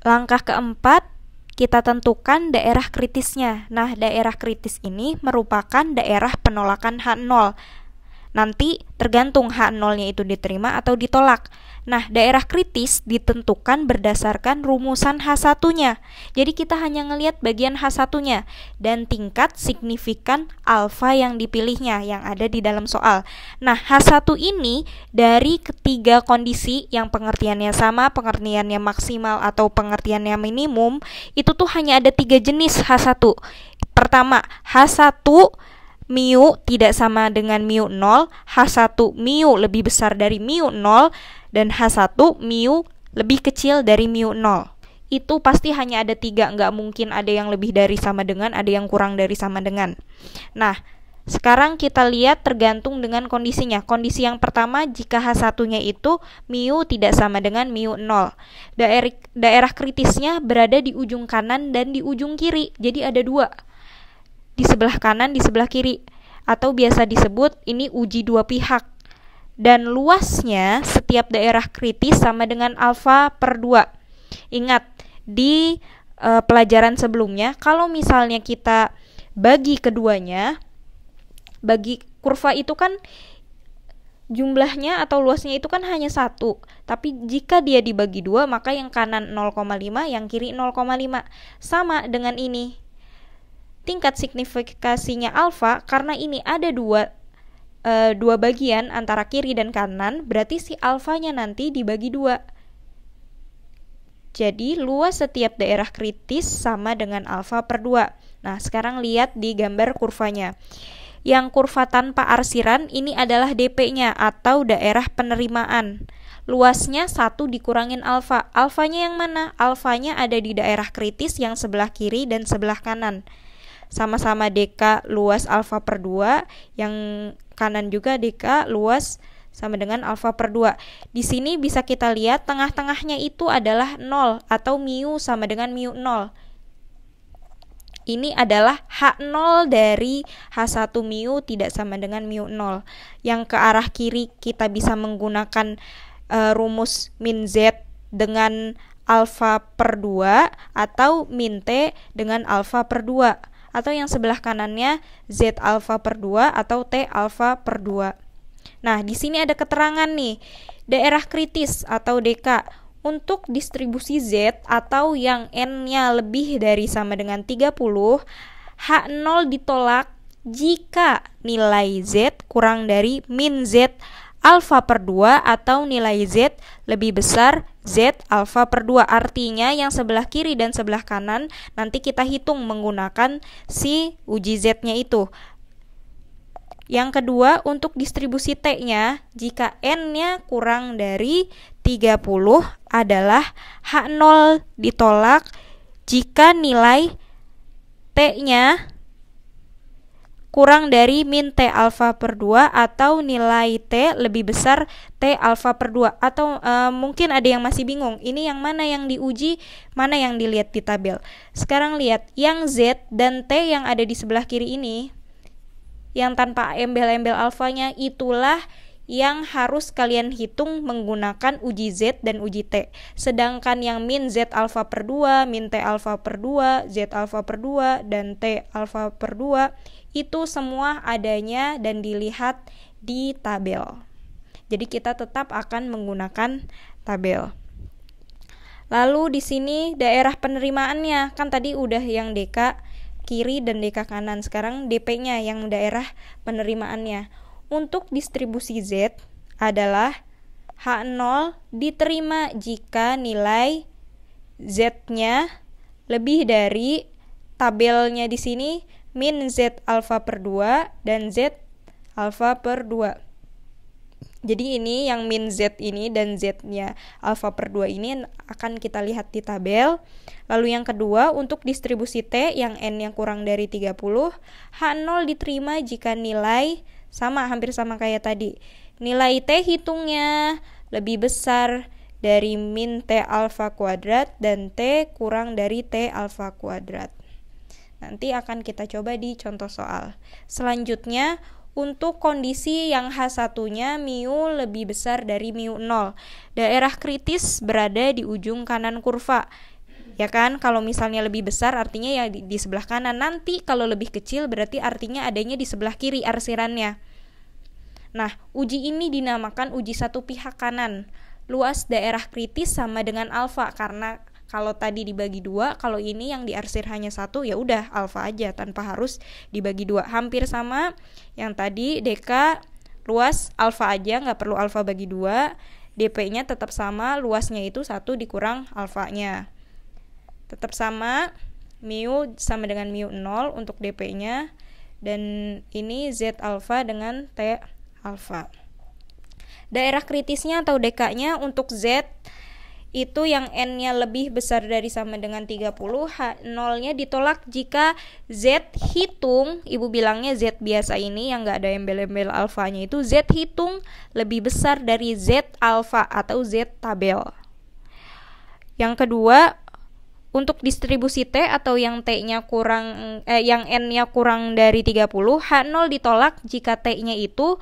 Langkah keempat, kita tentukan daerah kritisnya. Nah, daerah kritis ini merupakan daerah penolakan H0. Nanti tergantung H0-nya itu diterima atau ditolak. Nah, daerah kritis ditentukan berdasarkan rumusan H1-nya. Jadi kita hanya ngelihat bagian H1-nya dan tingkat signifikan alfa yang dipilihnya yang ada di dalam soal. Nah, H1 ini dari ketiga kondisi yang pengertiannya sama, pengertiannya maksimal atau pengertiannya minimum, itu tuh hanya ada 3 jenis H1. Pertama, H1 mu tidak sama dengan mu 0, H1 mu lebih besar dari mu 0, dan H1 mu lebih kecil dari mu 0. Itu pasti hanya ada 3, nggak mungkin ada yang lebih dari sama dengan, ada yang kurang dari sama dengan. Nah, sekarang kita lihat tergantung dengan kondisinya. Kondisi yang pertama, jika H1-nya itu mu tidak sama dengan mu 0. Daerah kritisnya berada di ujung kanan dan di ujung kiri, jadi ada 2. Di sebelah kanan, di sebelah kiri, atau biasa disebut ini uji 2 pihak. Dan luasnya setiap daerah kritis sama dengan alfa per 2. Ingat, di pelajaran sebelumnya, kalau misalnya kita bagi keduanya, bagi kurva itu kan jumlahnya atau luasnya itu kan hanya 1. Tapi jika dia dibagi 2, maka yang kanan 0,5, yang kiri 0,5. Sama dengan ini. Tingkat signifikasinya alfa, karena ini ada dua bagian antara kiri dan kanan, berarti si alfanya nanti dibagi 2. Jadi luas setiap daerah kritis sama dengan alfa per 2. Nah, sekarang lihat di gambar kurvanya. Yang kurva tanpa arsiran ini adalah DP-nya atau daerah penerimaan. Luasnya 1 dikurangin alfa. Alfanya yang mana? Alfanya ada di daerah kritis yang sebelah kiri dan sebelah kanan. Sama-sama DK luas alfa per 2, yang kanan juga DK luas sama dengan alfa per 2. Di sini bisa kita lihat tengah-tengahnya itu adalah 0 atau mu sama dengan mu 0. Ini adalah H0 dari H1 mu tidak sama dengan mu 0. Yang ke arah kiri kita bisa menggunakan rumus min Z dengan alfa per 2 atau min T dengan alfa per 2. Atau yang sebelah kanannya Z alfa per 2 atau T alfa per 2. Nah, di sini ada keterangan nih, daerah kritis atau DK untuk distribusi Z atau yang N-nya lebih dari sama dengan 30, H0 ditolak jika nilai Z kurang dari min Z alfa per 2 atau nilai Z lebih besar Z alfa per 2. Artinya yang sebelah kiri dan sebelah kanan nanti kita hitung menggunakan si uji Z-nya itu. Yang kedua, untuk distribusi T-nya, jika N-nya kurang dari 30 adalah H0 ditolak jika nilai T-nya kurang dari min T alfa per 2 atau nilai T lebih besar T alfa per 2. Atau mungkin ada yang masih bingung, ini yang mana yang diuji, mana yang dilihat di tabel. Sekarang lihat, yang Z dan T yang ada di sebelah kiri ini, yang tanpa embel-embel alfanya, itulah yang harus kalian hitung menggunakan uji Z dan uji T. Sedangkan yang min Z alfa per 2, min T alfa per 2, Z alfa per 2, dan T alfa per 2, itu semua adanya dan dilihat di tabel. Jadi kita tetap akan menggunakan tabel. Lalu di sini daerah penerimaannya, kan tadi udah yang DK kiri dan DK kanan, sekarang DP-nya yang daerah penerimaannya. Untuk distribusi Z adalah H0 diterima jika nilai Z-nya lebih dari tabelnya di sini min Z alfa per 2 dan Z alfa per 2. Jadi ini yang min Z ini dan Z-nya alfa per 2 ini akan kita lihat di tabel. Lalu yang kedua, untuk distribusi T yang N-nya kurang dari 30, H0 diterima jika nilai sama, hampir sama kayak tadi. Nilai T hitungnya lebih besar dari min T alfa kuadrat dan T kurang dari T alfa kuadrat. Nanti akan kita coba di contoh soal. Selanjutnya, untuk kondisi yang H1-nya mu lebih besar dari mu 0. Daerah kritis berada di ujung kanan kurva. Ya kan, kalau misalnya lebih besar artinya ya di sebelah kanan. Nanti kalau lebih kecil berarti artinya adanya di sebelah kiri arsirannya. Nah, uji ini dinamakan uji satu pihak kanan. Luas daerah kritis sama dengan alfa, karena kalau tadi dibagi dua, kalau ini yang diarsir hanya satu, ya udah alfa aja tanpa harus dibagi dua. Hampir sama yang tadi dk luas alfa aja, nggak perlu alfa bagi dua. dp-nya tetap sama, luasnya itu 1 dikurang alfanya. Tetap sama, mu sama dengan mu 0 untuk dp-nya, dan ini z alfa dengan t alfa. Daerah kritisnya atau dk-nya untuk z itu yang n-nya lebih besar dari sama dengan 30, h0-nya ditolak jika z hitung, ibu bilangnya z biasa ini yang nggak ada embel-embel alfanya itu, z hitung lebih besar dari z alfa atau z tabel. Yang kedua, untuk distribusi t atau yang t-nya kurang yang n-nya kurang dari 30, h0 ditolak jika t-nya itu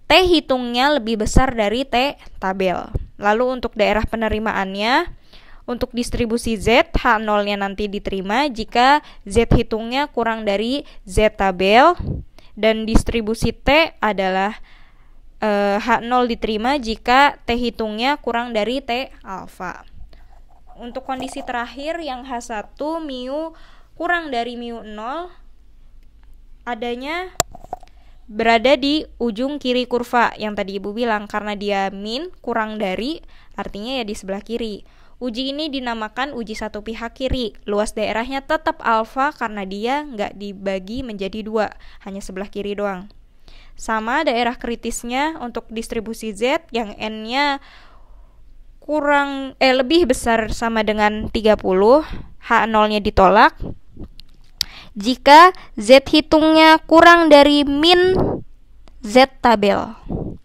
t hitungnya lebih besar dari t tabel. Lalu untuk daerah penerimaannya, untuk distribusi z, h0-nya nanti diterima jika z hitungnya kurang dari z tabel, dan distribusi t adalah h0 diterima jika t hitungnya kurang dari t alfa. Untuk kondisi terakhir yang h1 mu kurang dari mu 0 adanya berada di ujung kiri kurva yang tadi ibu bilang, karena dia min kurang dari artinya ya di sebelah kiri. Uji ini dinamakan uji satu pihak kiri. Luas daerahnya tetap alfa karena dia nggak dibagi menjadi dua, hanya sebelah kiri doang. Sama daerah kritisnya untuk distribusi z yang n-nya lebih besar sama dengan 30, h0-nya ditolak jika z hitungnya kurang dari min z tabel.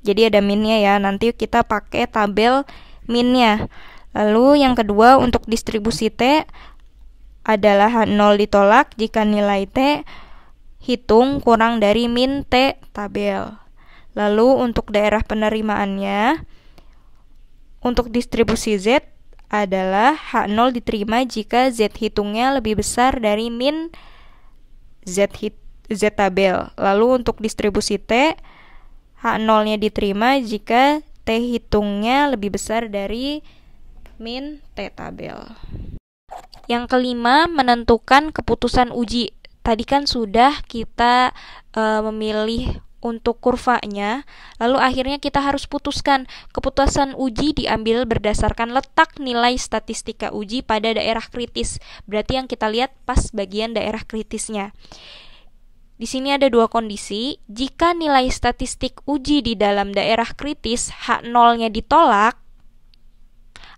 Jadi ada minnya ya, nanti kita pakai tabel minnya. Lalu yang kedua untuk distribusi t adalah h0 ditolak jika nilai t hitung kurang dari min t tabel. Lalu untuk daerah penerimaannya, untuk distribusi z adalah h0 diterima jika z hitungnya lebih besar dari min z tabel. Lalu untuk distribusi t, h0-nya diterima jika t hitungnya lebih besar dari min t tabel. Yang kelima, menentukan keputusan uji. Tadi kan sudah kita memilih untuk kurvanya, lalu akhirnya kita harus putuskan. Keputusan uji diambil berdasarkan letak nilai statistika uji pada daerah kritis. Berarti yang kita lihat pas bagian daerah kritisnya. Di sini ada dua kondisi. Jika nilai statistik uji di dalam daerah kritis h0-nya ditolak,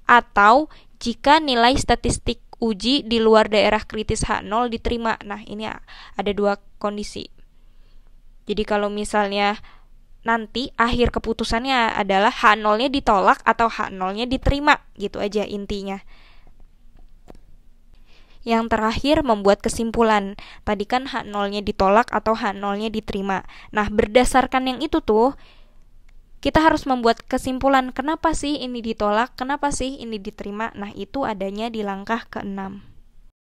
atau jika nilai statistik uji di luar daerah kritis h0 diterima. Nah, ini ada dua kondisi. Jadi kalau misalnya nanti akhir keputusannya adalah h0-nya ditolak atau h0-nya diterima, gitu aja intinya. Yang terakhir, membuat kesimpulan. Tadi kan h0-nya ditolak atau h0-nya diterima. Nah, berdasarkan yang itu tuh, kita harus membuat kesimpulan, kenapa sih ini ditolak, kenapa sih ini diterima. Nah, itu adanya di langkah ke-6.